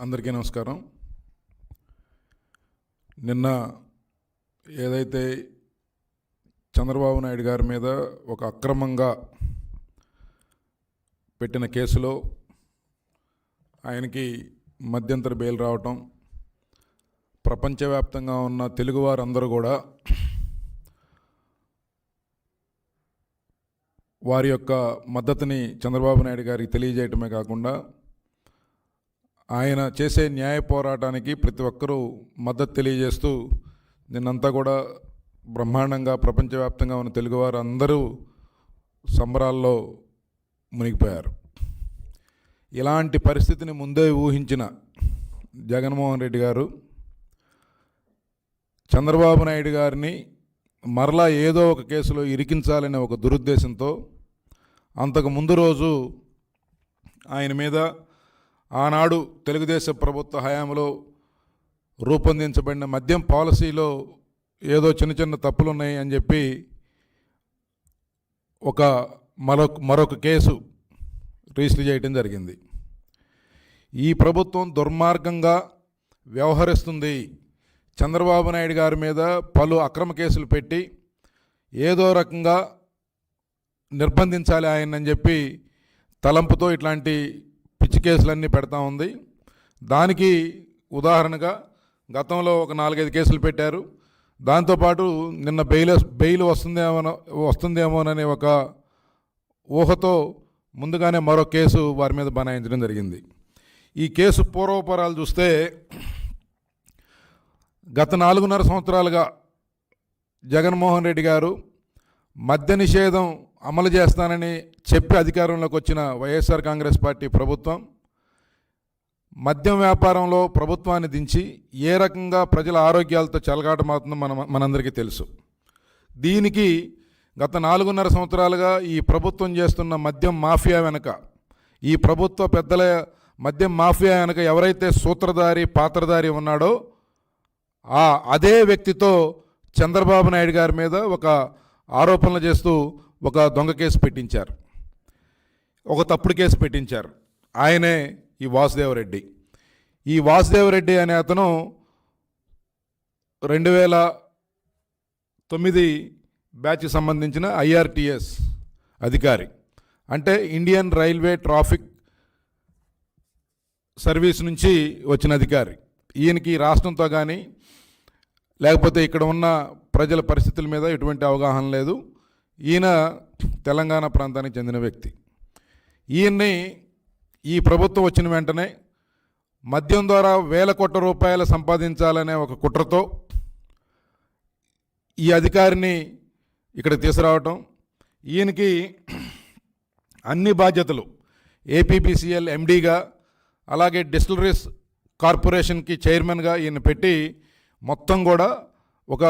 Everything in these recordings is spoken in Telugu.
అందరికీ నమస్కారం. నిన్న ఏదైతే చంద్రబాబు నాయుడు గారి మీద ఒక అక్రమంగా పెట్టిన కేసులో ఆయనకి మధ్యంతర బెయిల్ రావటం, ప్రపంచవ్యాప్తంగా ఉన్న తెలుగువారందరూ కూడా వారి యొక్క మద్దతుని చంద్రబాబు నాయుడు గారికి తెలియజేయటమే కాకుండా ఆయన చేసే న్యాయ పోరాటానికి ప్రతి ఒక్కరూ మద్దతు తెలియజేస్తూ నిన్నంతా కూడా బ్రహ్మాండంగా ప్రపంచవ్యాప్తంగా ఉన్న తెలుగువారు అందరూ సంబరాల్లో మునిగిపోయారు. ఇలాంటి పరిస్థితిని ముందే ఊహించిన జగన్మోహన్ రెడ్డి గారు చంద్రబాబు నాయుడు గారిని మరలా ఏదో ఒక కేసులో ఇరికించాలనే ఒక దురుద్దేశంతో అంతకు ముందు రోజు ఆయన మీద ఆనాడు తెలుగుదేశం ప్రభుత్వ హయాంలో రూపొందించబడిన మద్యం పాలసీలో ఏదో చిన్న చిన్న తప్పులు ఉన్నాయి అని చెప్పి మరొక కేసు రిజిస్టర్ చేయడం జరిగింది. ఈ ప్రభుత్వం దుర్మార్గంగా వ్యవహరిస్తుంది, చంద్రబాబు నాయుడు గారి మీద పలు అక్రమ కేసులు పెట్టి ఏదో రకంగా నిర్బంధించాలి ఆయనని చెప్పి తలంపుతో ఇట్లాంటి పిచ్చి కేసులన్నీ పెడతా ఉంది. దానికి ఉదాహరణగా గతంలో ఒక 4-5 కేసులు పెట్టారు. దాంతోపాటు నిన్న బెయిల్ వస్తుందేమోననే ఒక ఊహతో ముందుగానే మరో కేసు వారి మీద బనాయించడం జరిగింది. ఈ కేసు పూర్వపరాలు చూస్తే గత 4.5 సంవత్సరాలుగా జగన్మోహన్ రెడ్డి గారు మద్య నిషేధం అమలు చేస్తానని చెప్పి అధికారంలోకి వచ్చిన వైఎస్ఆర్ కాంగ్రెస్ పార్టీ ప్రభుత్వం మద్యం వ్యాపారంలో ప్రభుత్వాన్ని దించి ఏ రకంగా ప్రజల ఆరోగ్యాలతో చెలగాటమవుతుందో మనందరికీ తెలుసు. దీనికి గత 4.5 సంవత్సరాలుగా ఈ ప్రభుత్వం చేస్తున్న మద్యం మాఫియా వెనక, ఈ ప్రభుత్వ పెద్దల మద్యం మాఫియా వెనక ఎవరైతే సూత్రధారి పాత్రధారి ఉన్నాడో అదే వ్యక్తితో చంద్రబాబు నాయుడు గారి మీద ఒక ఆరోపణలు చేస్తూ ఒక దొంగ కేసు పెట్టించారు, ఒక తప్పుడు కేసు పెట్టించారు. ఆయనే ఈ వాసుదేవరెడ్డి. ఈ వాసుదేవరెడ్డి అనే అతను 2009 బ్యాచ్కి సంబంధించిన IRTS అధికారి, అంటే ఇండియన్ రైల్వే ట్రాఫిక్ సర్వీస్ నుంచి వచ్చిన అధికారి. ఈయనకి రాష్ట్రంతో కానీ లేకపోతే ఇక్కడ ఉన్న ప్రజల పరిస్థితుల మీద ఎటువంటి అవగాహన లేదు. ఈయన తెలంగాణ ప్రాంతానికి చెందిన వ్యక్తి. ఈయన్ని ఈ ప్రభుత్వం వచ్చిన వెంటనే మద్యం ద్వారా వేల కోట్ల రూపాయలు సంపాదించాలనే ఒక కుట్రతో ఈ అధికారిని ఇక్కడ తీసుకురావటం, ఈయనకి అన్ని బాధ్యతలు APPCL MDగా అలాగే డిస్టిలరీస్ కార్పొరేషన్కి చైర్మన్గా ఈయన పెట్టి మొత్తం కూడా ఒక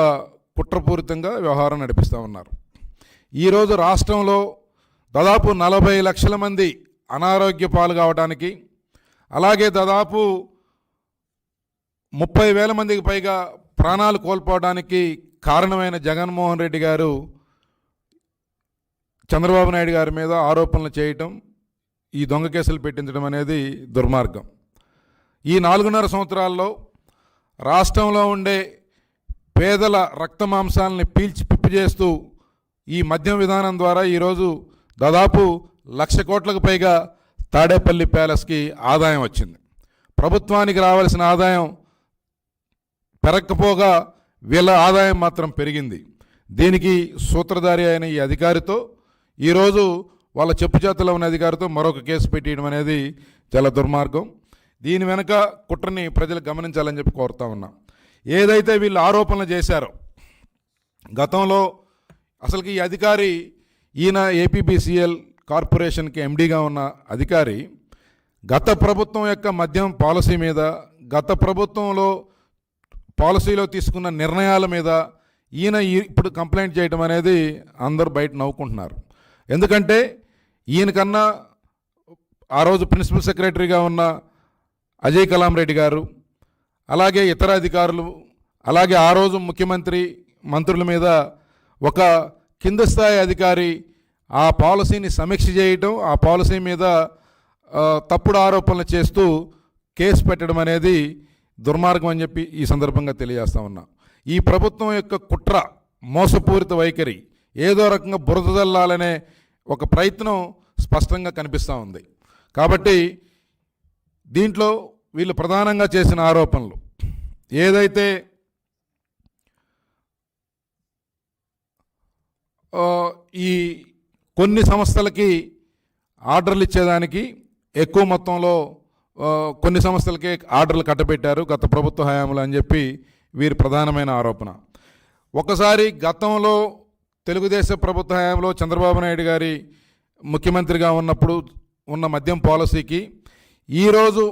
కుట్రపూరితంగా వ్యవహారం నడిపిస్తూ ఉన్నారు. ఈరోజు రాష్ట్రంలో దాదాపు 40 లక్షల మంది అనారోగ్య పాలు కావడానికి, అలాగే దాదాపు 30,000 మందికి పైగా ప్రాణాలు కోల్పోవడానికి కారణమైన జగన్మోహన్ రెడ్డి గారు చంద్రబాబు నాయుడు గారి మీద ఆరోపణలు చేయటం, ఈ దొంగ కేసులు పెట్టించడం అనేది దుర్మార్గం. ఈ 4.5 సంవత్సరాల్లో రాష్ట్రంలో ఉండే పేదల రక్త మాంసాలని పీల్చి పిప్పి చేస్తూ ఈ మద్యం విధానం ద్వారా ఈరోజు దాదాపు 1,00,000 కోట్లకు పైగా తాడేపల్లి ప్యాలెస్కి ఆదాయం వచ్చింది. ప్రభుత్వానికి రావాల్సిన ఆదాయం పెరగకపోగా వీళ్ళ ఆదాయం మాత్రం పెరిగింది. దీనికి సూత్రధారి అయిన ఈ అధికారితో ఈరోజు వాళ్ళ చెప్పు చేతలో ఉన్న అధికారితో మరొక కేసు పెట్టడం అనేది చాలా దుర్మార్గం. దీని వెనక కుట్రని ప్రజలు గమనించాలని చెప్పి కోరుతా ఉన్నాం. ఏదైతే వీళ్ళు ఆరోపణలు చేశారో గతంలో, అసలుకి ఈ అధికారి ఈయన APPCL కార్పొరేషన్కి MDగా ఉన్న అధికారి గత ప్రభుత్వం యొక్క మద్యం పాలసీ మీద, గత ప్రభుత్వంలో పాలసీలో తీసుకున్న నిర్ణయాల మీద ఈయన ఇప్పుడు కంప్లైంట్ చేయడం అనేది అందరూ బయట నవ్వుకుంటున్నారు. ఎందుకంటే ఈయనకన్నా ఆ రోజు ప్రిన్సిపల్ సెక్రటరీగా ఉన్న అజయ్ కలాం రెడ్డి గారు, అలాగే ఇతర అధికారులు, అలాగే ఆ రోజు ముఖ్యమంత్రి మంత్రుల మీద ఒక కింద స్థాయి అధికారి ఆ పాలసీని సమీక్ష చేయటం, ఆ పాలసీ మీద తప్పుడు ఆరోపణలు చేస్తూ కేసు పెట్టడం అనేది దుర్మార్గం అని చెప్పి ఈ సందర్భంగా తెలియజేస్తా ఉన్నా. ఈ ప్రభుత్వం యొక్క కుట్ర, మోసపూరిత వైఖరి, ఏదో రకంగా బురద జల్లాలనే ఒక ప్రయత్నం స్పష్టంగా కనిపిస్తూ ఉంది. కాబట్టి దీంట్లో వీళ్ళు ప్రధానంగా చేసిన ఆరోపణలు ఏదైతే ఈ కొన్ని సంస్థలకి ఆర్డర్లు ఇచ్చేదానికి ఎక్కువ మొత్తంలో కొన్ని సంస్థలకే ఆర్డర్లు కట్టబెట్టారు గత ప్రభుత్వ హయాంలో అని చెప్పి వీరి ప్రధానమైన ఆరోపణ. ఒకసారి గతంలో తెలుగుదేశం ప్రభుత్వ హయాంలో చంద్రబాబు నాయుడు గారి ముఖ్యమంత్రిగా ఉన్నప్పుడు ఉన్న మద్యం పాలసీకి ఈరోజు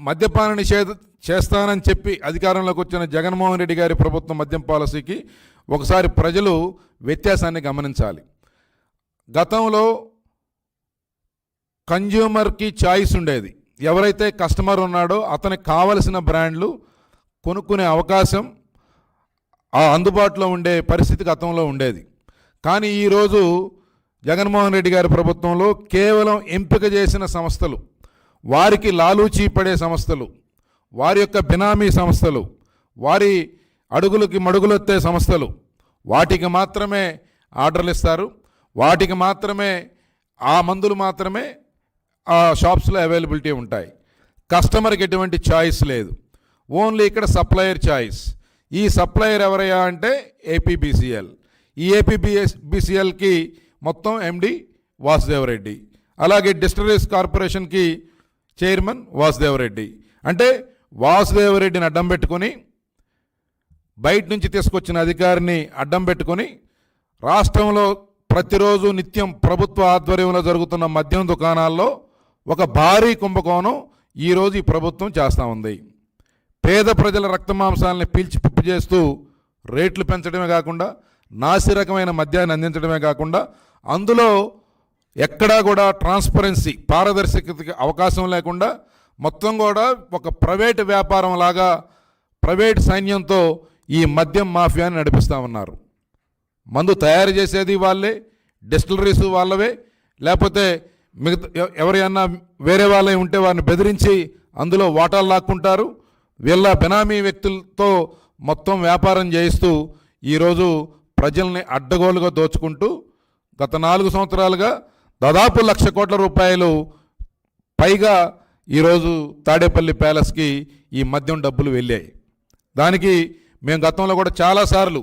మద్యపాన నిషేధం చేస్తానని చెప్పి అధికారంలోకి వచ్చిన జగన్మోహన్ రెడ్డి గారి ప్రభుత్వం మద్యం పాలసీకి ఒకసారి ప్రజలు వ్యత్యాసాన్ని గమనించాలి. గతంలో కన్జ్యూమర్కి చాయిస్ ఉండేది. ఎవరైతే కస్టమర్ ఉన్నాడో అతనికి కావలసిన బ్రాండ్లు కొనుక్కునే అవకాశం అందుబాటులో ఉండే పరిస్థితి గతంలో ఉండేది. కానీ ఈరోజు జగన్మోహన్ రెడ్డి గారి ప్రభుత్వంలో కేవలం ఎంపిక చేసిన సంస్థలు, వారికి లాలూచీ పడే సంస్థలు, వారి యొక్క బినామీ సంస్థలు, వారి అడుగులకి మడుగులెత్తే సంస్థలు, వాటికి మాత్రమే ఆర్డర్లు ఇస్తారు. వాటికి మాత్రమే ఆ మందులు మాత్రమే ఆ షాప్స్లో అవైలబిలిటీ ఉంటాయి. కస్టమర్కి ఎటువంటి చాయిస్ లేదు. ఓన్లీ ఇక్కడ సప్లయర్ చాయిస్. ఈ సప్లయర్ ఎవరయ్యా అంటే ఏపీబీసీఎల్. ఈ ఏపీబీసీఎల్కి మొత్తం ఎండి వాసుదేవరెడ్డి, అలాగే డిస్టిలరీస్ కార్పొరేషన్కి చైర్మన్ వాసుదేవరెడ్డి. అంటే వాసుదేవరెడ్డిని అడ్డం పెట్టుకొని, బయట నుంచి తీసుకొచ్చిన అధికారిని అడ్డం పెట్టుకొని రాష్ట్రంలో ప్రతిరోజు నిత్యం ప్రభుత్వ ఆధ్వర్యంలో జరుగుతున్న మద్యం దుకాణాల్లో ఒక భారీ కుంభకోణం ఈరోజు ఈ ప్రభుత్వం చేస్తూ ఉంది. పేద ప్రజల రక్తమాంసాలని పీల్చి పిప్పి చేస్తూ రేట్లు పెంచడమే కాకుండా నాసిరకమైన మద్యాన్ని అందించడమే కాకుండా అందులో ఎక్కడా కూడా ట్రాన్స్పరెన్సీ, పారదర్శకతకి అవకాశం లేకుండా మొత్తం కూడా ఒక ప్రైవేటు వ్యాపారం లాగా ప్రైవేట్ సైన్యంతో ఈ మద్యం మాఫియాని నడిపిస్తూ ఉన్నారు. మందు తయారు చేసేది వాళ్ళే, డిస్టిలరీస్ వాళ్ళవే, లేకపోతే మిగతా ఎవరైనా వేరే వాళ్ళే ఉంటే వారిని బెదిరించి అందులో వాటాలు లాక్కుంటారు. వీళ్ళ బెనామీ వ్యక్తులతో మొత్తం వ్యాపారం చేయిస్తూ ఈరోజు ప్రజల్ని అడ్డగోలుగా దోచుకుంటూ గత 4 సంవత్సరాలుగా దాదాపు 1,00,000 కోట్ల రూపాయలు పైగా ఈరోజు తాడేపల్లి ప్యాలెస్కి ఈ మద్యం డబ్బులు వెళ్ళాయి. దానికి మేము గతంలో కూడా చాలాసార్లు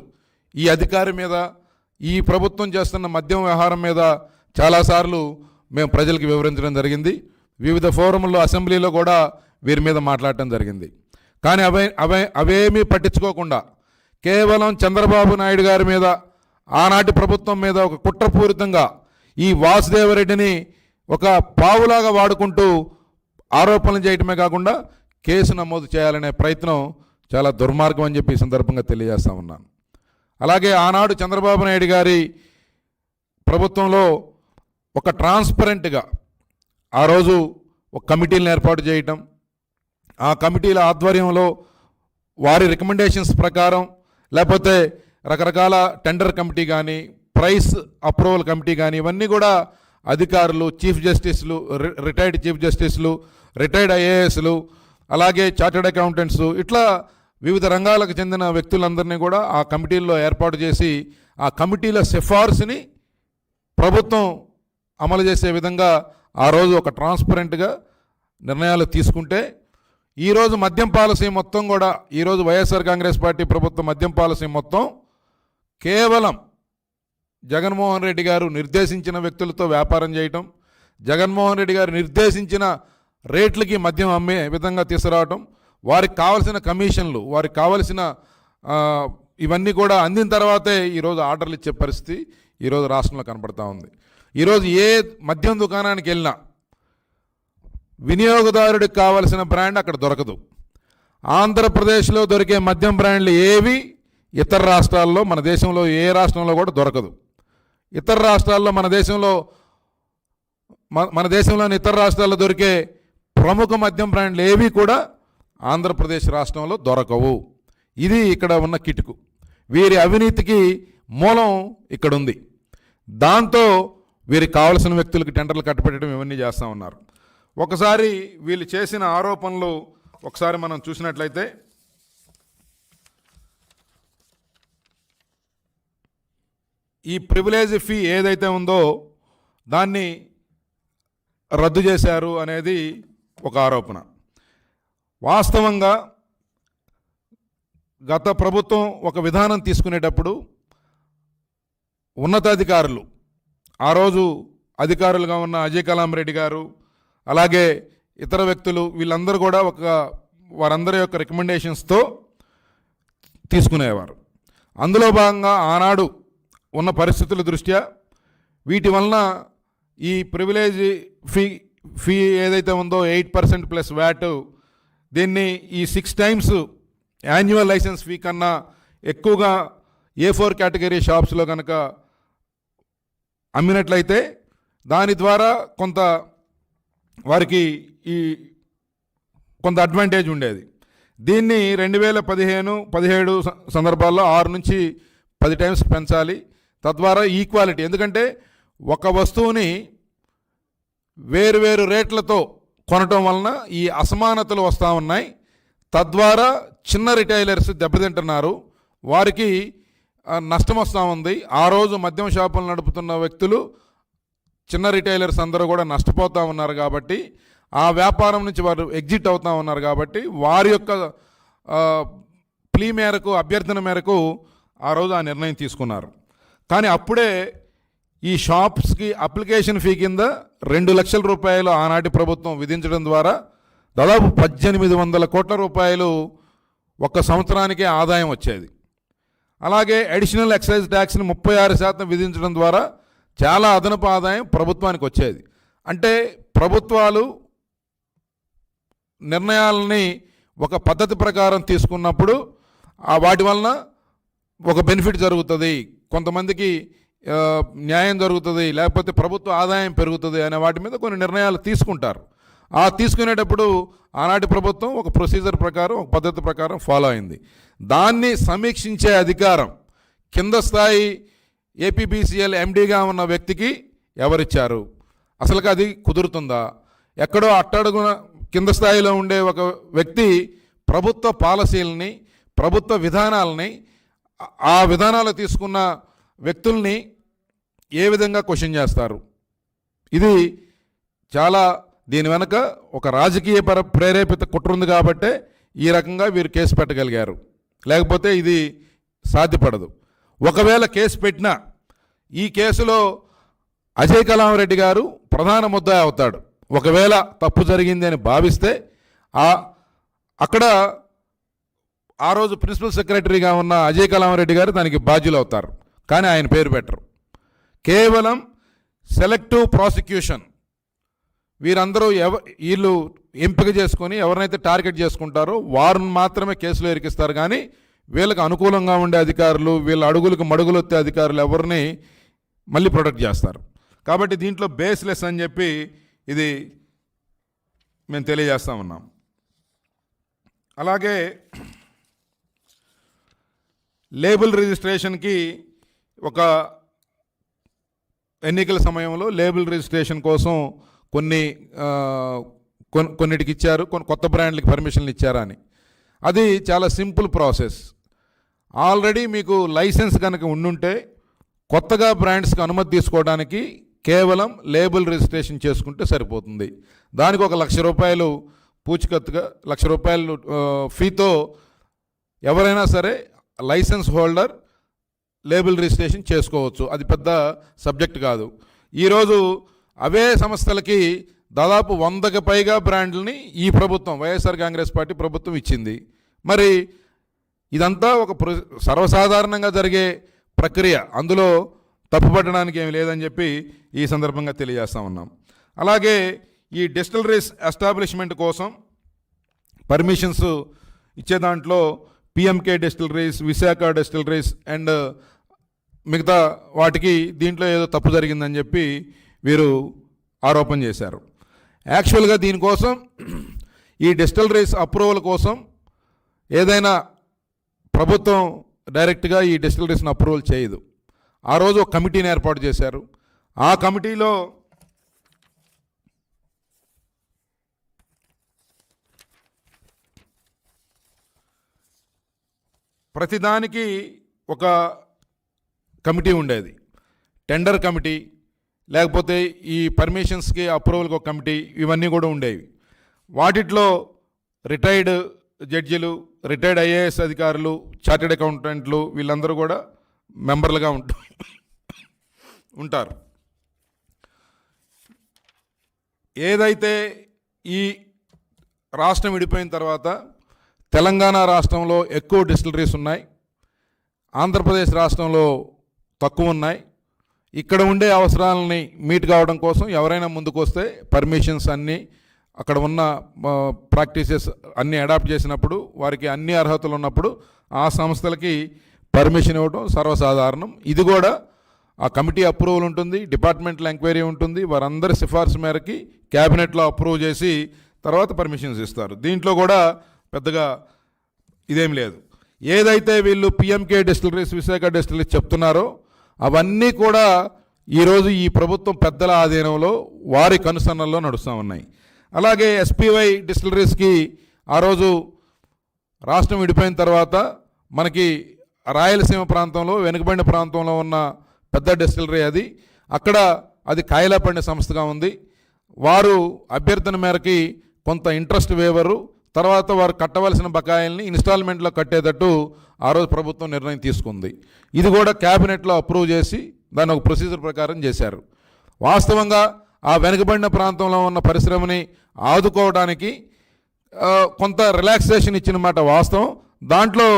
ఈ అధికారి మీద, ఈ ప్రభుత్వం చేస్తున్న మద్యం వ్యవహారం మీద చాలాసార్లు మేము ప్రజలకు వివరించడం జరిగింది. వివిధ ఫోరంలో, అసెంబ్లీలో కూడా వీరి మీద మాట్లాడటం జరిగింది. కానీ అవేమీ పట్టించుకోకుండా కేవలం చంద్రబాబు నాయుడు గారి మీద, ఆనాటి ప్రభుత్వం మీద ఒక కుట్రపూరితంగా ఈ వాసుదేవరెడ్డిని ఒక పావులాగా వాడుకుంటూ ఆరోపణలు చేయటమే కాకుండా కేసు నమోదు చేయాలనే ప్రయత్నం చాలా దుర్మార్గం అని చెప్పి ఈ సందర్భంగా తెలియజేస్తా ఉన్నాను. అలాగే ఆనాడు చంద్రబాబు నాయుడు గారి ప్రభుత్వంలో ఒక ట్రాన్స్పరెంట్గా ఆ రోజు ఒక కమిటీలను ఏర్పాటు చేయటం, ఆ కమిటీల ఆధ్వర్యంలో వారి రికమెండేషన్స్ ప్రకారం, లేకపోతే రకరకాల టెండర్ కమిటీ కానీ, ప్రైస్ అప్రూవల్ కమిటీ కానీ, ఇవన్నీ కూడా అధికారులు, చీఫ్ జస్టిస్లు, రిటైర్డ్ చీఫ్ జస్టిస్లు, రిటైర్డ్ ఐఏఎస్లు, అలాగే చార్టెడ్ అకౌంటెంట్స్, ఇట్లా వివిధ రంగాలకు చెందిన వ్యక్తులందరినీ కూడా ఆ కమిటీల్లో ఏర్పాటు చేసి ఆ కమిటీల సిఫార్సుని ప్రభుత్వం అమలు చేసే విధంగా ఆ రోజు ఒక ట్రాన్స్పరెంట్గా నిర్ణయాలు తీసుకుంటే, ఈరోజు మద్యం పాలసీ మొత్తం కూడా, ఈరోజు వైఎస్ఆర్ కాంగ్రెస్ పార్టీ ప్రభుత్వం మద్యం పాలసీ మొత్తం కేవలం జగన్మోహన్ రెడ్డి గారు నిర్దేశించిన వ్యక్తులతో వ్యాపారం చేయటం, జగన్మోహన్ రెడ్డి గారు నిర్దేశించిన రేట్లకి మద్యం అమ్మే విధంగా తీసుకురావటం, వారికి కావలసిన కమిషన్లు, వారికి కావలసిన ఇవన్నీ కూడా అందిన తర్వాతే ఈరోజు ఆర్డర్లు ఇచ్చే పరిస్థితి ఈరోజు రాష్ట్రంలో కనపడతా ఉంది. ఈరోజు ఏ మద్యం దుకాణానికి వెళ్ళినా వినియోగదారుడికి కావలసిన బ్రాండ్ అక్కడ దొరకదు. ఆంధ్రప్రదేశ్లో దొరికే మద్యం బ్రాండ్లు ఏవి ఇతర రాష్ట్రాల్లో, మన దేశంలో ఏ రాష్ట్రంలో కూడా దొరకదు. ఇతర రాష్ట్రాల్లో, మన దేశంలోని ఇతర రాష్ట్రాల్లో దొరికే ప్రముఖ మద్యం బ్రాండ్లు ఏవి కూడా ఆంధ్రప్రదేశ్ రాష్ట్రంలో దొరకవు. ఇది ఇక్కడ ఉన్న కిటుకు. వీరి అవినీతికి మూలం ఇక్కడ ఉంది. దాంతో వీరికి కావలసిన వ్యక్తులకి టెండర్లు కట్టపెట్టడం ఇవన్నీ చేస్తూ ఉన్నారు. ఒకసారి వీళ్ళు చేసిన ఆరోపణలు ఒకసారి మనం చూసినట్లయితే ఈ ప్రివిలేజ్ ఫీ ఏదైతే ఉందో దాన్ని రద్దు చేశారు అనేది ఒక ఆరోపణ. వాస్తవంగా గత ప్రభుత్వం ఒక విధానం తీసుకునేటప్పుడు ఉన్నతాధికారులు, ఆ రోజు అధికారులుగా ఉన్న అజయ్ కలాం రెడ్డి గారు, అలాగే ఇతర వ్యక్తులు, వీళ్ళందరూ కూడా వారందరి యొక్క రికమెండేషన్స్తో తీసుకునేవారు. అందులో భాగంగా ఆనాడు ఉన్న పరిస్థితుల దృష్ట్యా వీటి వలన ఈ ప్రివిలేజ్ ఫీ ఏదైతే ఉందో 8% ప్లస్ వ్యాట్, దీన్ని ఈ 6 టైమ్స్ యాన్యువల్ లైసెన్స్ ఫీ కన్నా ఎక్కువగా A4 కేటగిరీ షాప్స్లో కనుక అమ్మినట్లయితే దాని ద్వారా కొంత వారికి కొంత అడ్వాంటేజ్ ఉండేది. దీన్ని 2015-17 సందర్భాల్లో 6 నుంచి 10 టైమ్స్ పెంచాలి. తద్వారా ఈక్వాలిటీ, ఎందుకంటే ఒక వస్తువుని వేరువేరు రేట్లతో కొనటం వలన ఈ అసమానతలు వస్తూ ఉన్నాయి. తద్వారా చిన్న రిటైలర్స్ దెబ్బతింటున్నారు, వారికి నష్టం వస్తూ ఉంది. ఆ రోజు మద్యం షాపులు నడుపుతున్న వ్యక్తులు, చిన్న రిటైలర్స్ అందరూ కూడా నష్టపోతూ ఉన్నారు. కాబట్టి ఆ వ్యాపారం నుంచి వారు ఎగ్జిట్ అవుతూ ఉన్నారు. కాబట్టి వారి యొక్క ప్లీ మేరకు, అభ్యర్థన మేరకు ఆ రోజు ఆ నిర్ణయం తీసుకున్నారు. కానీ అప్పుడే ఈ షాప్స్కి అప్లికేషన్ ఫీ కింద 2 లక్షల రూపాయలు ఆనాటి ప్రభుత్వం విధించడం ద్వారా దాదాపు 1800 కోట్ల రూపాయలు ఒక్క సంవత్సరానికే ఆదాయం వచ్చేది. అలాగే అడిషనల్ ఎక్సైజ్ ట్యాక్స్ని 36% విధించడం ద్వారా చాలా అదనపు ఆదాయం ప్రభుత్వానికి వచ్చేది. అంటే ప్రభుత్వాలు నిర్ణయాలని ఒక పద్ధతి ప్రకారం తీసుకున్నప్పుడు వాటి వలన ఒక బెనిఫిట్ జరుగుతుంది, కొంతమందికి న్యాయం జరుగుతుంది, లేకపోతే ప్రభుత్వ ఆదాయం పెరుగుతుంది అనే వాటి మీద కొన్ని నిర్ణయాలు తీసుకుంటారు. ఆ తీసుకునేటప్పుడు ఆనాటి ప్రభుత్వం ఒక ప్రొసీజర్ ప్రకారం, ఒక పద్ధతి ప్రకారం ఫాలో అయింది. దాన్ని సమీక్షించే అధికారం కింద స్థాయి ఏపీబీసీఎల్ ఎండీగా ఉన్న వ్యక్తికి ఎవరిచ్చారు, అసలుకి అది కుదురుతుందా? ఎక్కడో అట్టడుగున కింద స్థాయిలో ఉండే ఒక వ్యక్తి ప్రభుత్వ పాలసీలని, ప్రభుత్వ విధానాలని, ఆ విధానాలు తీసుకున్న వ్యక్తుల్ని ఏ విధంగా క్వశ్చన్ చేస్తారు? ఇది చాలా, దీని వెనక ఒక రాజకీయ ప్రేరేపిత కుట్ర ఉంది కాబట్టే ఈ రకంగా వీరు కేసు పెట్టగలిగారు, లేకపోతే ఇది సాధ్యపడదు. ఒకవేళ కేసు పెట్టినా ఈ కేసులో అజయ్ కలాం రెడ్డి గారు ప్రధాన ముద్దాయి అవుతాడు. ఒకవేళ తప్పు జరిగింది అని భావిస్తే అక్కడ ఆ రోజు ప్రిన్సిపల్ సెక్రటరీగా ఉన్న అజయ్ కలాం రెడ్డి గారు దానికి బాధ్యులు అవుతారు. కానీ ఆయన పేరు పెట్టరు. కేవలం సెలెక్టివ్ ప్రాసిక్యూషన్, వీరందరూ వీళ్ళు ఎంపిక చేసుకొని ఎవరినైతే టార్గెట్ చేసుకుంటారో వారిని మాత్రమే కేసులో ఇరికిస్తారు. కానీ వీళ్ళకి అనుకూలంగా ఉండే అధికారులు, వీళ్ళ అడుగులకు మడుగులు వచ్చే అధికారులు ఎవరిని మళ్ళీ ప్రొటెక్ట్ చేస్తారు. కాబట్టి దీంట్లో బేస్లెస్ అని చెప్పి ఇది మేము తెలియజేస్తూ ఉన్నాం. అలాగే లేబుల్ రిజిస్ట్రేషన్కి ఒక ఎన్నికల సమయంలో లేబుల్ రిజిస్ట్రేషన్ కోసం కొన్నిటికి ఇచ్చారు, కొన్ని కొత్త బ్రాండ్లకి పర్మిషన్లు ఇచ్చారని. అది చాలా సింపుల్ ప్రాసెస్. ఆల్రెడీ మీకు లైసెన్స్ కనుక ఉండుంటే కొత్తగా బ్రాండ్స్కి అనుమతి తీసుకోవడానికి కేవలం లేబుల్ రిజిస్ట్రేషన్ చేసుకుంటే సరిపోతుంది. దానికి ఒక 1,00,000 రూపాయలు పూచికత్తుగా, 1,00,000 రూపాయలు ఫీతో ఎవరైనా సరే లైసెన్స్ హోల్డర్ లేబుల్ రిజిస్ట్రేషన్ చేసుకోవచ్చు. అది పెద్ద సబ్జెక్ట్ కాదు. ఈరోజు అవే సంస్థలకి దాదాపు 100కి పైగా బ్రాండ్లని ఈ ప్రభుత్వం, వైఎస్ఆర్ కాంగ్రెస్ పార్టీ ప్రభుత్వం ఇచ్చింది. మరి ఇదంతా ఒక సర్వసాధారణంగా జరిగే ప్రక్రియ, అందులో తప్పుపట్టడానికి ఏమి లేదని చెప్పి ఈ సందర్భంగా తెలియజేస్తూ ఉన్నాం. అలాగే ఈ డిస్టిలరీస్ ఎస్టాబ్లిష్మెంట్ కోసం పర్మిషన్స్ ఇచ్చే దాంట్లో PMK distilleries, Visakha distilleries and మిగతా వాటికి దీంట్లో ఏదో తప్పు జరిగిందని చెప్పి వీరు ఆరోపణ చేశారు. యాక్చువల్గా దీనికోసం ఈ డిస్టిలరీస్ అప్రూవల్ కోసం ఏదైనా ప్రభుత్వం డైరెక్ట్గా ఈ డిస్టిలరీస్ని అప్రూవల్ చేయదు. ఆ రోజు ఒక కమిటీని ఏర్పాటు చేశారు. ఆ కమిటీలో ప్రతిదానికి ఒక కమిటీ ఉండేది. టెండర్ కమిటీ, లేకపోతే ఈ పర్మిషన్స్కి అప్రూవల్కి ఒక కమిటీ, ఇవన్నీ కూడా ఉండేవి. వాటిట్లో రిటైర్డ్ జడ్జిలు, రిటైర్డ్ ఐఏఎస్ అధికారులు, చార్టెడ్ అకౌంటెంట్లు వీళ్ళందరూ కూడా మెంబర్లుగా ఉంటారు. ఏదైతే ఈ రాష్ట్రం విడిపోయిన తర్వాత తెలంగాణ రాష్ట్రంలో ఎక్కువ డిస్టిలరీస్ ఉన్నాయి, ఆంధ్రప్రదేశ్ రాష్ట్రంలో తక్కువ ఉన్నాయి. ఇక్కడ ఉండే అవసరాలని మీట్ కావడం కోసం ఎవరైనా ముందుకు వస్తే పర్మిషన్స్ అన్నీ అక్కడ ఉన్న ప్రాక్టీసెస్ అన్నీ అడాప్ట్ చేసినప్పుడు, వారికి అన్ని అర్హతలు ఉన్నప్పుడు ఆ సంస్థలకి పర్మిషన్ ఇవ్వడం సర్వసాధారణం. ఇది కూడా ఆ కమిటీ అప్రూవల్ ఉంటుంది, డిపార్ట్మెంటల్ ఎంక్వైరీ ఉంటుంది, వారందరి సిఫార్సు మేరకి క్యాబినెట్లో అప్రూవ్ చేసి తర్వాత పర్మిషన్స్ ఇస్తారు. దీంట్లో కూడా పెద్దగా ఇదేం లేదు. ఏదైతే వీళ్ళు పిఎంకే డిస్టిలరీస్, విశాఖ డిస్టిలరీస్ చెప్తున్నారో అవన్నీ కూడా ఈరోజు ఈ ప్రభుత్వం పెద్దల ఆధీనంలో వారి కనుసన్నల్లో నడుస్తూ ఉన్నాయి. అలాగే ఎస్పీవై డిస్టిలరీస్కి ఆ రోజు రాష్ట్రం విడిపోయిన తర్వాత మనకి రాయలసీమ ప్రాంతంలో, వెనుకబడిన ప్రాంతంలో ఉన్న పెద్ద డిస్టిలరీ అది. అక్కడ అది కాయలాపండి సంస్థగా ఉంది. వారు అభ్యర్థన మేరకి కొంత ఇంట్రెస్ట్ వేవరు, తర్వాత వారు కట్టవలసిన బకాయిల్ని ఇన్స్టాల్మెంట్లో కట్టేటట్టు ఆ రోజు ప్రభుత్వం నిర్ణయం తీసుకుంది. ఇది కూడా క్యాబినెట్లో అప్రూవ్ చేసి దాన్ని ఒక ప్రొసీజర్ ప్రకారం చేశారు. వాస్తవంగా ఆ వెనుకబడిన ప్రాంతంలో ఉన్న పరిశ్రమని ఆదుకోవడానికి కొంత రిలాక్సేషన్ ఇచ్చిన మాట వాస్తవం, దాంట్లో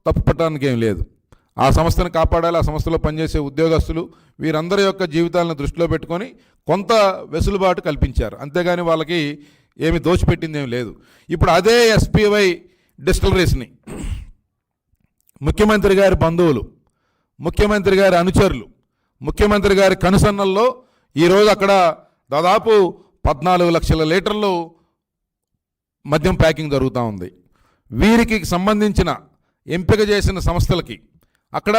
తప్పు పట్టడానికి ఏం లేదు. ఆ సంస్థను కాపాడాలి, ఆ సంస్థలో పనిచేసే ఉద్యోగస్తులు వీరందరి యొక్క జీవితాలను దృష్టిలో పెట్టుకొని కొంత వెసులుబాటు కల్పించారు, అంతేగాని వాళ్ళకి ఏమి దోచిపెట్టింది ఏమి లేదు. ఇప్పుడు అదే ఎస్పీవై డిస్టిలరీస్ని ముఖ్యమంత్రి గారి బంధువులు, ముఖ్యమంత్రి గారి అనుచరులు, ముఖ్యమంత్రి గారి కనుసన్నల్లో ఈరోజు అక్కడ దాదాపు 14 లక్షల లీటర్లు మద్యం ప్యాకింగ్ జరుగుతూ ఉంది. వీరికి సంబంధించిన ఎంపిక చేసిన సంస్థలకి అక్కడ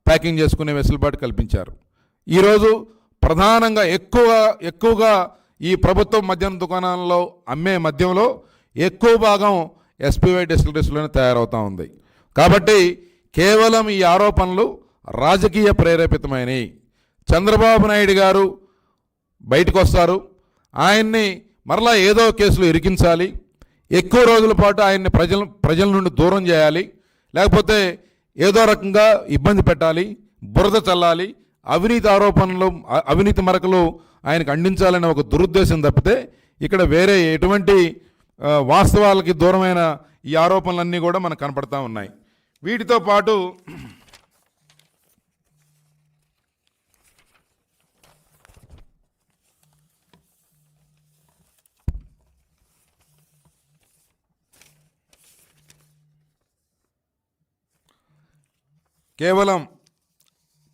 ప్యాకింగ్ చేసుకునే వెసులుబాటు కల్పించారు. ఈరోజు ప్రధానంగా ఎక్కువగా ఈ ప్రభుత్వ మద్యం దుకాణాలలో అమ్మే మద్యంలో ఎక్కువ భాగం ఎస్పీవై డిస్టిలరీస్లోనే తయారవుతూ ఉంది. కాబట్టి కేవలం ఈ ఆరోపణలు రాజకీయ ప్రేరేపితమైనవి. చంద్రబాబు నాయుడు గారు బయటకు వస్తారు, ఆయన్ని మరలా ఏదో కేసులో ఇరికించాలి, ఎక్కువ రోజుల పాటు ఆయన్ని ప్రజల నుండి దూరం చేయాలి, లేకపోతే ఏదో రకంగా ఇబ్బంది పెట్టాలి, బురద చల్లాలి, అవినీతి ఆరోపణలు, అవినీతి మరకలు ఆయనకు అందించాలనే ఒక దురుద్దేశం తప్పితే ఇక్కడ వేరే ఎటువంటి వాస్తవాలకి దూరమైన ఈ ఆరోపణలన్నీ కూడా మనకు కనపడతా ఉన్నాయి. వీటితో పాటు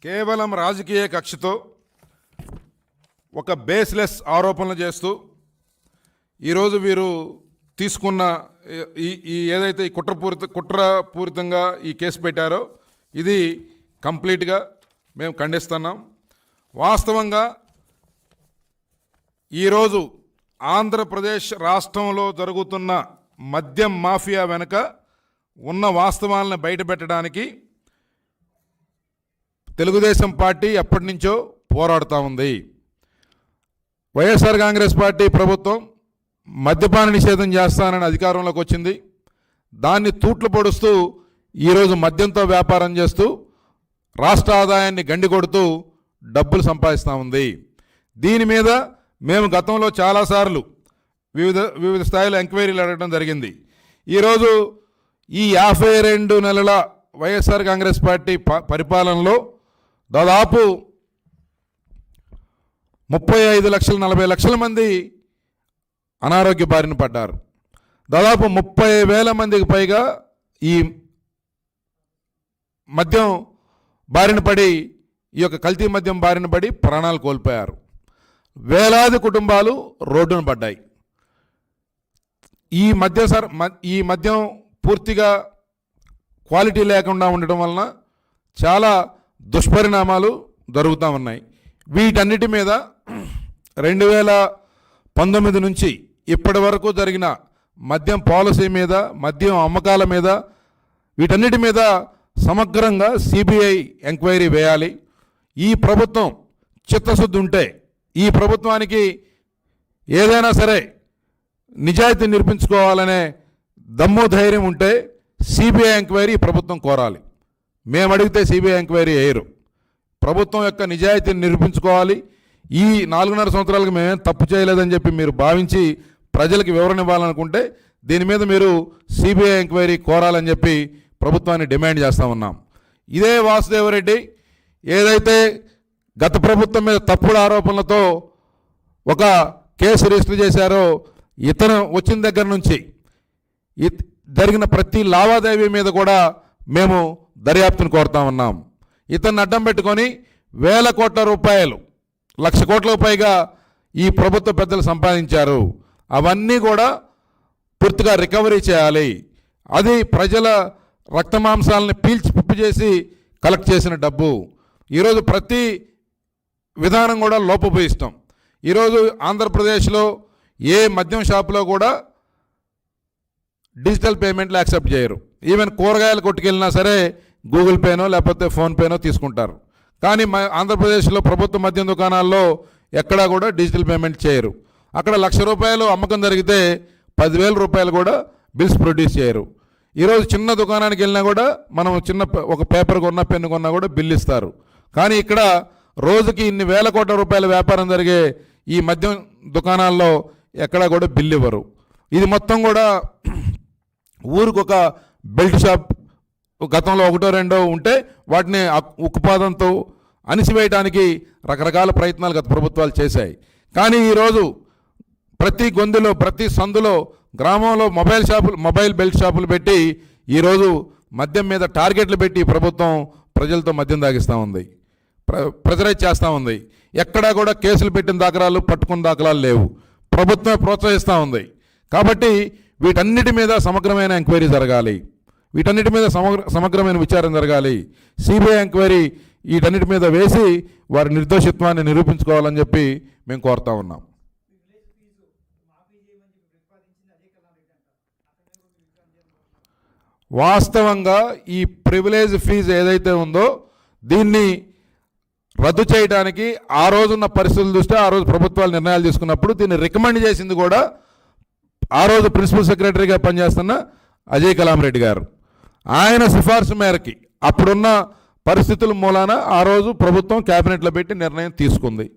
కేవలం రాజకీయ కక్షతో ఒక బేస్లెస్ ఆరోపణలు చేస్తూ ఈరోజు వీరు తీసుకున్న ఈ ఏదైతే ఈ కుట్రపూరితంగా ఈ కేసు పెట్టారో ఇది కంప్లీట్గా మేము ఖండిస్తున్నాం. వాస్తవంగా ఈరోజు ఆంధ్రప్రదేశ్ రాష్ట్రంలో జరుగుతున్న మద్యం మాఫియా వెనుక ఉన్న వాస్తవాలను బయటపెట్టడానికి తెలుగుదేశం పార్టీ ఎప్పటి నుంచో పోరాడుతూ ఉంది. వైఎస్ఆర్ కాంగ్రెస్ పార్టీ ప్రభుత్వం మద్యపాన నిషేధం చేస్తానని అధికారంలోకి వచ్చింది. దాన్ని తూట్లు పొడుస్తూ ఈరోజు మద్యంతో వ్యాపారం చేస్తూ రాష్ట్ర ఆదాయాన్ని గండి కొడుతూ డబ్బులు సంపాదిస్తూ ఉంది. దీని మీద మేము గతంలో చాలాసార్లు వివిధ స్థాయిలో ఎంక్వైరీలు అడగడం జరిగింది. ఈరోజు ఈ 52 నెలల వైఎస్ఆర్ కాంగ్రెస్ పార్టీ పరిపాలనలో దాదాపు 35-40 లక్షల మంది అనారోగ్య బారిన పడ్డారు. దాదాపు 30,000 మందికి పైగా ఈ మద్యం బారిన పడి, ఈ యొక్క కల్తీ మద్యం బారిన పడి ప్రాణాలు కోల్పోయారు. వేలాది కుటుంబాలు రోడ్డున పడ్డాయి. ఈ మద్యం పూర్తిగా క్వాలిటీ లేకుండా ఉండటం వలన చాలా దుష్పరిణామాలు జరుగుతూ ఉన్నాయి. వీటన్నిటి మీద 2019 నుంచి ఇప్పటి వరకు జరిగిన మద్యం పాలసీ మీద, మద్యం అమ్మకాల మీద, వీటన్నిటి మీద సమగ్రంగా సిబిఐ ఎంక్వైరీ వేయాలి. ఈ ప్రభుత్వం చిత్తశుద్ధి ఉంటే, ఈ ప్రభుత్వానికి ఏదైనా సరే నిజాయితీ నిరూపించుకోవాలనే దమ్ము ధైర్యం ఉంటే సిబిఐ ఎంక్వైరీ ప్రభుత్వం కోరాలి. మేము అడిగితే సిబిఐ ఎంక్వైరీ వేయరు. ప్రభుత్వం యొక్క నిజాయితీని నిరూపించుకోవాలి. ఈ 4.5 సంవత్సరాలకు మేమేం తప్పు చేయలేదని చెప్పి మీరు భావించి ప్రజలకు వివరణ ఇవ్వాలనుకుంటే దీని మీద మీరు సిబిఐ ఎంక్వైరీ కోరాలని చెప్పి ప్రభుత్వాన్ని డిమాండ్ చేస్తూ ఉన్నాం. ఇదే వాసుదేవరెడ్డి ఏదైతే గత ప్రభుత్వం మీద తప్పుడు ఆరోపణలతో ఒక కేసు రిజిస్టర్ చేశారో, ఇతను వచ్చిన దగ్గర నుంచి జరిగిన ప్రతి లావాదేవీ మీద కూడా మేము దర్యాప్తును కోరుతా ఉన్నాం. ఇతన్ని అడ్డం పెట్టుకొని వేల కోట్ల రూపాయలు, 1,00,000 కోట్లకు పైగా ఈ ప్రభుత్వ పెద్దలు సంపాదించారు. అవన్నీ కూడా పూర్తిగా రికవరీ చేయాలి. అది ప్రజల రక్తమాంసాలని పీల్చి పిప్పి చేసి కలెక్ట్ చేసిన డబ్బు. ఈరోజు ప్రతి విధానం కూడా లోపభూయిష్టం. ఈరోజు ఆంధ్రప్రదేశ్లో ఏ మద్యం షాపులో కూడా డిజిటల్ పేమెంట్లు యాక్సెప్ట్ చేయరు. ఈవెన్ కూరగాయలు కొట్టుకెళ్ళినా సరే గూగుల్ పేనో లేకపోతే ఫోన్పేనో తీసుకుంటారు. కానీ ఆంధ్రప్రదేశ్లో ప్రభుత్వ మద్యం దుకాణాల్లో ఎక్కడా కూడా డిజిటల్ పేమెంట్ చేయరు. అక్కడ 1,00,000 రూపాయలు అమ్మకం జరిగితే 10,000 రూపాయలు కూడా బిల్స్ ప్రొడ్యూస్ చేయరు. ఈరోజు చిన్న దుకాణానికి వెళ్ళినా కూడా మనం చిన్న ఒక పేపర్ కొన్నా పెన్ను కొన్నా కూడా బిల్లు ఇస్తారు. కానీ ఇక్కడ రోజుకి ఇన్ని వేల కోట్ల రూపాయల వ్యాపారం జరిగే ఈ మద్యం దుకాణాల్లో ఎక్కడా కూడా బిల్లు ఇవ్వరు. ఇది మొత్తం కూడా ఊరికొక బెల్ట్ షాప్ గతంలో 1-2 ఉంటే వాటిని ఉక్కుపాదంతో అణిసివేయడానికి రకరకాల ప్రయత్నాలు గత ప్రభుత్వాలు చేశాయి. కానీ ఈరోజు ప్రతి గొంతులో ప్రతి సందులో గ్రామంలో మొబైల్ బెల్ట్ షాపులు పెట్టి ఈరోజు మద్యం మీద టార్గెట్లు పెట్టి ప్రభుత్వం ప్రజలతో మద్యం తాగిస్తూ ఉంది, ప్రెజరైజ్ చేస్తూ ఉంది. ఎక్కడా కూడా కేసులు పెట్టిన దాఖలాలు పట్టుకున్న దాఖలాలు లేవు. ప్రభుత్వమే ప్రోత్సహిస్తూ ఉంది. కాబట్టి వీటన్నిటి మీద సమగ్రమైన ఎంక్వైరీ జరగాలి. వీటన్నిటి మీద సమగ్రమైన విచారణ జరగాలి. సిబిఐ ఎంక్వైరీ వీటన్నిటి మీద వేసి వారి నిర్దోషిత్వాన్ని నిరూపించుకోవాలని చెప్పి మేము కోరుతా ఉన్నాం. వాస్తవంగా ఈ ప్రివిలేజ్ ఫీజు ఏదైతే ఉందో దీన్ని రద్దు చేయడానికి ఆ రోజున్న పరిస్థితుల దృష్ట్యా ఆ రోజు ప్రభుత్వాలు నిర్ణయాలు తీసుకున్నప్పుడు దీన్ని రికమెండ్ చేసింది కూడా ఆ రోజు ప్రిన్సిపల్ సెక్రటరీగా పనిచేస్తున్న అజయ్ కలాం రెడ్డి గారు. ఆయన సిఫార్సు మేరకి అప్పుడున్న పరిస్థితుల మూలాన ఆ రోజు ప్రభుత్వం క్యాబినెట్లో పెట్టి నిర్ణయం తీసుకుంది.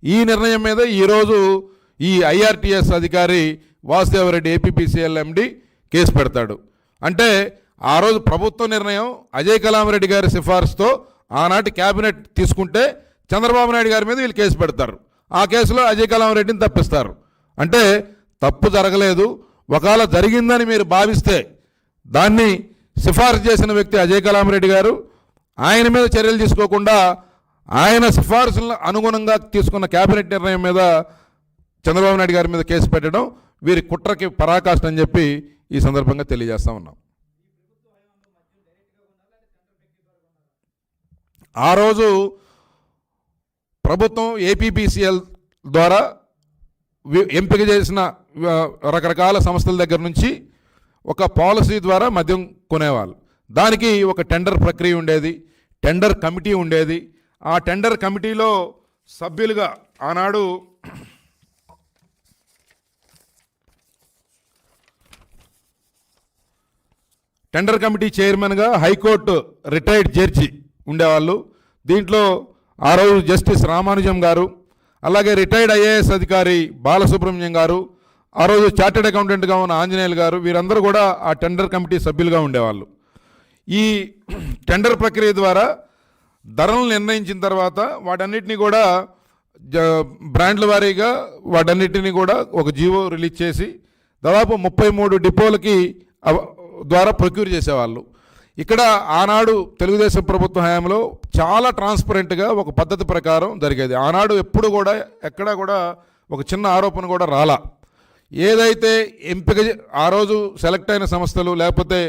ఈ నిర్ణయం మీద ఈరోజు ఈ ఐఆర్టీఎస్ అధికారి వాసుదేవరెడ్డి ఏపీపీసీఎల్ ఎండి కేసు పెడతాడు. అంటే ఆ రోజు ప్రభుత్వ నిర్ణయం అజయ్ కలాం రెడ్డి గారి సిఫార్సుతో ఆనాటి క్యాబినెట్ తీసుకుంటే చంద్రబాబు నాయుడు గారి మీద వీళ్ళు కేసు పెడతారు. ఆ కేసులో అజయ్ కలాం రెడ్డిని తప్పిస్తారు. అంటే తప్పు జరగలేదు, ఒకవేళ జరిగిందని మీరు భావిస్తే దాన్ని సిఫార్సు చేసిన వ్యక్తి అజయ్ కలాం రెడ్డి గారు, ఆయన మీద చర్యలు తీసుకోకుండా ఆయన సిఫార్సులను అనుగుణంగా తీసుకున్న క్యాబినెట్ నిర్ణయం మీద చంద్రబాబు నాయుడు గారి మీద కేసు పెట్టడం వీరి కుట్రకి పరాకాష్ట అని చెప్పి ఈ సందర్భంగా తెలియజేస్తా ఉన్నాం. ఆ రోజు ప్రభుత్వం ఏపీపీసీఎల్ ద్వారా ఎంపిక చేసిన రకరకాల సంస్థల దగ్గర నుంచి ఒక పాలసీ ద్వారా మద్యం కొనేవాళ్ళు. దానికి ఒక టెండర్ ప్రక్రియ ఉండేది, టెండర్ కమిటీ ఉండేది. ఆ టెండర్ కమిటీలో సభ్యులుగా ఆనాడు టెండర్ కమిటీ చైర్మన్గా హైకోర్టు రిటైర్డ్ జడ్జి ఉండేవాళ్ళు. దీంట్లో ఆ రోజు జస్టిస్ రామానుజం గారు, అలాగే రిటైర్డ్ ఐఏఎస్ అధికారి బాలసుబ్రహ్మణ్యం గారు, ఆ రోజు చార్టెడ్ అకౌంటెంట్గా ఉన్న ఆంజనేయులు గారు, వీరందరూ కూడా ఆ టెండర్ కమిటీ సభ్యులుగా ఉండేవాళ్ళు. ఈ టెండర్ ప్రక్రియ ద్వారా ధరలను నిర్ణయించిన తర్వాత వాటన్నిటిని కూడా బ్రాండ్ల వారీగా వాటన్నిటిని కూడా ఒక జీవో రిలీజ్ చేసి దాదాపు 33 డిపోలకి ద్వారా ప్రొక్యూర్ చేసేవాళ్ళు. ఇక్కడ ఆనాడు తెలుగుదేశం ప్రభుత్వ హయాంలో చాలా ట్రాన్స్పరెంట్గా ఒక పద్ధతి ప్రకారం జరిగేది. ఆనాడు ఎప్పుడు కూడా ఎక్కడా కూడా ఒక చిన్న ఆరోపణ కూడా రాలా. ఏదైతే ఎంపిక ఆ రోజు సెలెక్ట్ అయిన సంస్థలు లేకపోతే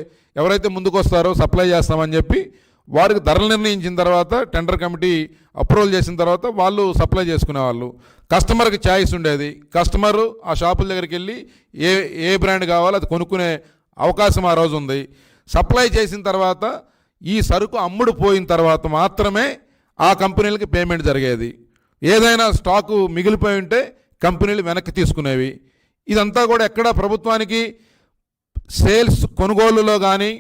ఎవరైతే ముందుకు వస్తారో సప్లై చేస్తామని చెప్పి వారికి ధరలు నిర్ణయించిన తర్వాత టెండర్ కమిటీ అప్రూవల్ చేసిన తర్వాత వాళ్ళు సప్లై చేసుకునేవాళ్ళు. కస్టమర్కి ఛాయిస్ ఉండేది. కస్టమరు ఆ షాపుల దగ్గరికి వెళ్ళి ఏ బ్రాండ్ కావాలో అది కొనుక్కునే అవకాశం ఆ రోజు ఉంది. సప్లై చేసిన తర్వాత ఈ సరుకు అమ్ముడు పోయిన తర్వాత మాత్రమే ఆ కంపెనీలకి పేమెంట్ జరిగేది. ఏదైనా స్టాకు మిగిలిపోయి ఉంటే కంపెనీలు వెనక్కి తీసుకునేవి. ఇదంతా కూడా ఎక్కడ ప్రభుత్వానికి సేల్స్ కొనుగోలులో కానీ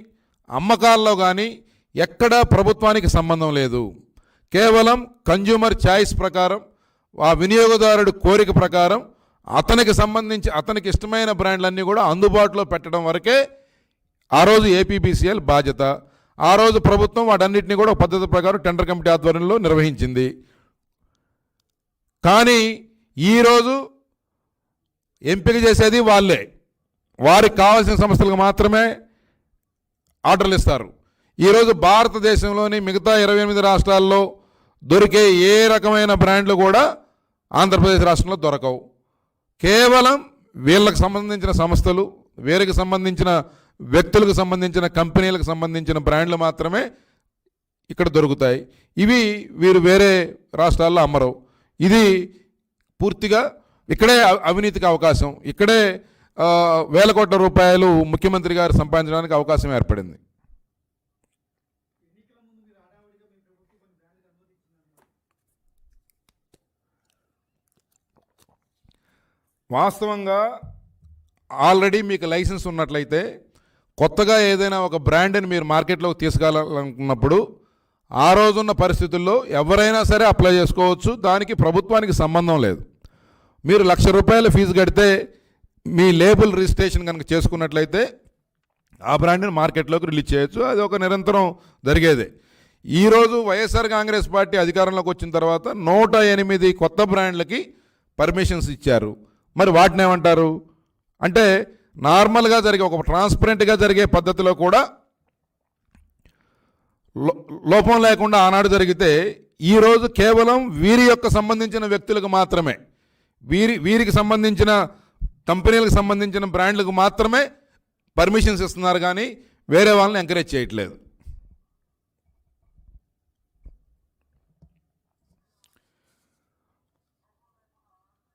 అమ్మకాల్లో కానీ ఎక్కడా ప్రభుత్వానికి సంబంధం లేదు. కేవలం కన్జ్యూమర్ చాయిస్ ప్రకారం, ఆ వినియోగదారుడి కోరిక ప్రకారం అతనికి ఇష్టమైన బ్రాండ్లన్నీ కూడా అందుబాటులో పెట్టడం వరకే ఆ రోజు ఏపీబీసీఎల్ బాధ్యత. ఆ రోజు ప్రభుత్వం వాటన్నిటిని కూడా పద్ధతి ప్రకారం టెండర్ కమిటీ ఆధ్వర్యంలో నిర్వహించింది. కానీ ఈరోజు ఎంపిక చేసేది వాళ్ళే. వారికి కావాల్సిన సంస్థలకు మాత్రమే ఆర్డర్లు ఇస్తారు. ఈరోజు భారతదేశంలోని మిగతా 28 రాష్ట్రాల్లో దొరికే ఏ రకమైన బ్రాండ్లు కూడా ఆంధ్రప్రదేశ్ రాష్ట్రంలో దొరకవు. కేవలం వీళ్ళకి సంబంధించిన సంస్థలు, వీరికి సంబంధించిన వ్యక్తులకు సంబంధించిన కంపెనీలకు సంబంధించిన బ్రాండ్లు మాత్రమే ఇక్కడ దొరుకుతాయి. ఇవి వీరు వేరే రాష్ట్రాల్లో అమ్మరు. ఇది పూర్తిగా ఇక్కడే అవినీతికి అవకాశం, ఇక్కడే వేల కోట్ల రూపాయలు ముఖ్యమంత్రి గారు సంపాదించడానికి అవకాశం ఏర్పడింది. వాస్తవంగా ఆల్రెడీ మీకు లైసెన్స్ ఉన్నట్లయితే కొత్తగా ఏదైనా ఒక బ్రాండ్ని మీరు మార్కెట్లోకి తీసుకెళ్ళాలనుకున్నప్పుడు ఆ రోజున్న పరిస్థితుల్లో ఎవరైనా సరే అప్లై చేసుకోవచ్చు. దానికి ప్రభుత్వానికి సంబంధం లేదు. మీరు ₹1,00,000 ఫీజు కడితే మీ లేబుల్ రిజిస్ట్రేషన్ కనుక చేసుకున్నట్లయితే ఆ బ్రాండ్ని మార్కెట్లోకి రిలీజ్ చేయొచ్చు. అది ఒక నిరంతరం జరిగేదే. ఈరోజు వైఎస్ఆర్ కాంగ్రెస్ పార్టీ అధికారంలోకి వచ్చిన తర్వాత 108 కొత్త బ్రాండ్లకి పర్మిషన్స్ ఇచ్చారు. మరి వాటిని ఏమంటారు అంటే, నార్మల్గా జరిగే ఒక ట్రాన్స్పరెంట్గా జరిగే పద్ధతిలో కూడా లోపం లేకుండా ఆనాడు జరిగితే ఈరోజు కేవలం వీరి యొక్క సంబంధించిన వ్యక్తులకు మాత్రమే, వీరికి సంబంధించిన కంపెనీలకు సంబంధించిన బ్రాండ్లకు మాత్రమే పర్మిషన్స్ ఇస్తున్నారు, కానీ వేరే వాళ్ళని ఎంకరేజ్ చేయట్లేదు.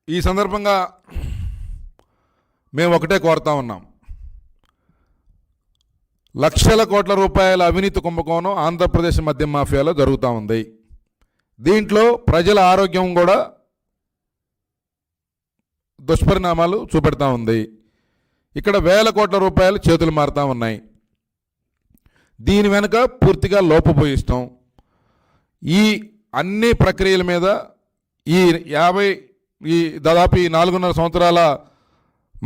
ఈ సందర్భంగా మేము ఒకటే కోరుతా ఉన్నాం. లక్షల కోట్ల రూపాయల అవినీతి కుంభకోణం ఆంధ్రప్రదేశ్ మద్యం మాఫియాలో జరుగుతూ ఉంది. దీంట్లో ప్రజల ఆరోగ్యం కూడా దుష్పరిణామాలు చూపెడతా ఉంది. ఇక్కడ వేల కోట్ల రూపాయలు చేతులు మారుతూ ఉన్నాయి. దీని వెనుక పూర్తిగా లోపభూయిష్టం. ఈ అన్ని ప్రక్రియల మీద దాదాపు 4.5 సంవత్సరాల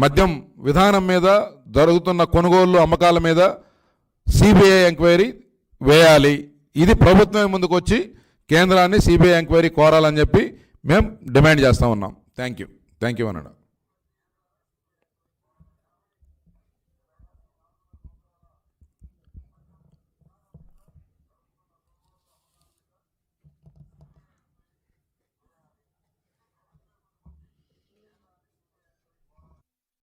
మద్యం విధానం మీద, జరుగుతున్న కొనుగోళ్లు అమ్మకాల మీద సిబిఐ ఎంక్వైరీ వేయాలి. ఇది ప్రభుత్వం ముందుకు వచ్చి కేంద్రాన్ని సిబిఐ ఎంక్వైరీ కోరాలని చెప్పి మేము డిమాండ్ చేస్తూ ఉన్నాం. థ్యాంక్ యూ అన్నాడు.